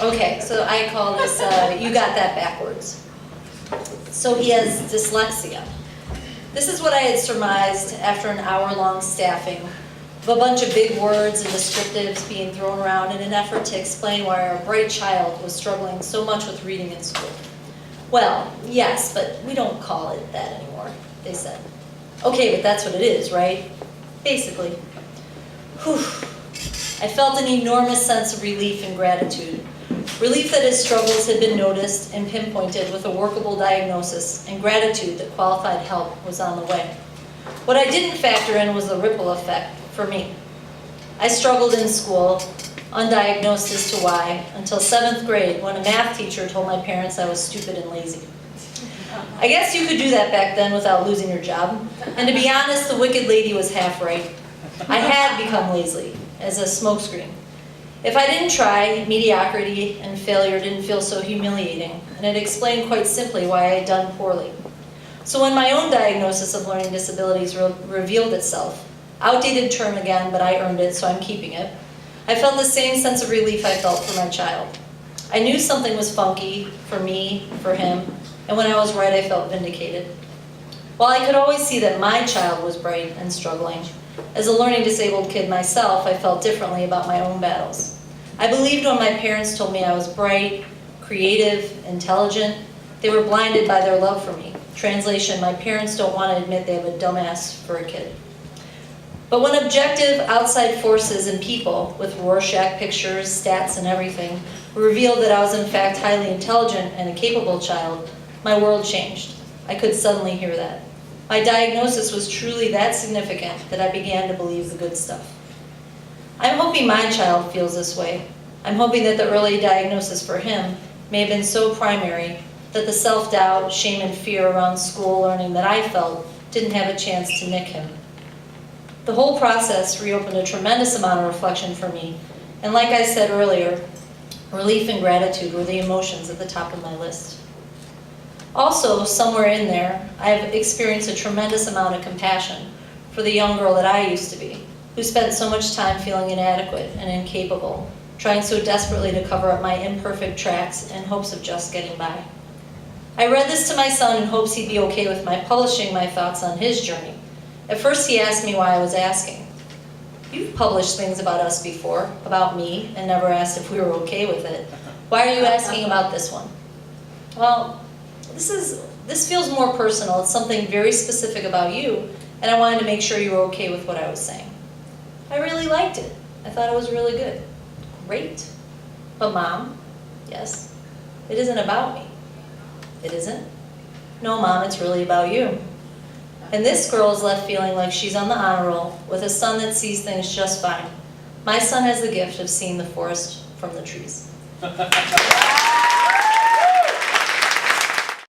Okay, so I call this, you got that backwards. So he has dyslexia. This is what I had surmised after an hour-long staffing of a bunch of big words and descriptives being thrown around in an effort to explain why our bright child was struggling so much with reading in school. Well, yes, but we don't call it that anymore, they said. Okay, but that's what it is, right? Basically. Whew. I felt an enormous sense of relief and gratitude. Relief that his struggles had been noticed and pinpointed with a workable diagnosis, and gratitude that qualified help was on the way. What I didn't factor in was the ripple effect for me. I struggled in school, undiagnosed as to why, until 7th grade when a math teacher told my parents I was stupid and lazy. I guess you could do that back then without losing your job. And to be honest, the wicked lady was half right. I had become lazy, as a smokescreen. If I didn't try, mediocrity and failure didn't feel so humiliating, and it explained quite simply why I had done poorly. So when my own diagnosis of learning disabilities revealed itself, outdated term again, but I earned it, so I'm keeping it, I felt the same sense of relief I felt for my child. I knew something was funky for me, for him, and when I was right, I felt vindicated. While I could always see that my child was bright and struggling, as a learning disabled kid myself, I felt differently about my own battles. I believed when my parents told me I was bright, creative, intelligent, they were blinded by their love for me. Translation, my parents don't want to admit they have a dumbass for a kid. But when objective outside forces and people, with Rorschach pictures, stats, and everything, revealed that I was in fact highly intelligent and a capable child, my world changed. I could suddenly hear that. My diagnosis was truly that significant that I began to believe the good stuff. I'm hoping my child feels this way. I'm hoping that the early diagnosis for him may have been so primary that the self-doubt, shame, and fear around school learning that I felt didn't have a chance to nick him. The whole process reopened a tremendous amount of reflection for me, and like I said earlier, relief and gratitude were the emotions at the top of my list. Also, somewhere in there, I have experienced a tremendous amount of compassion for the young girl that I used to be, who spent so much time feeling inadequate and incapable, trying so desperately to cover up my imperfect tracks in hopes of just getting by. I read this to my son in hopes he'd be okay with my publishing my thoughts on his journey. At first he asked me why I was asking. You've published things about us before, about me, and never asked if we were okay with it. Why are you asking about this one? Well, this feels more personal. It's something very specific about you, and I wanted to make sure you were okay with what I was saying. I really liked it. I thought it was really good. Great. But Mom, yes, it isn't about me. It isn't? No, Mom, it's really about you. And this girl is left feeling like she's on the honor roll with a son that sees things just fine. My son has the gift of seeing the forest from the trees.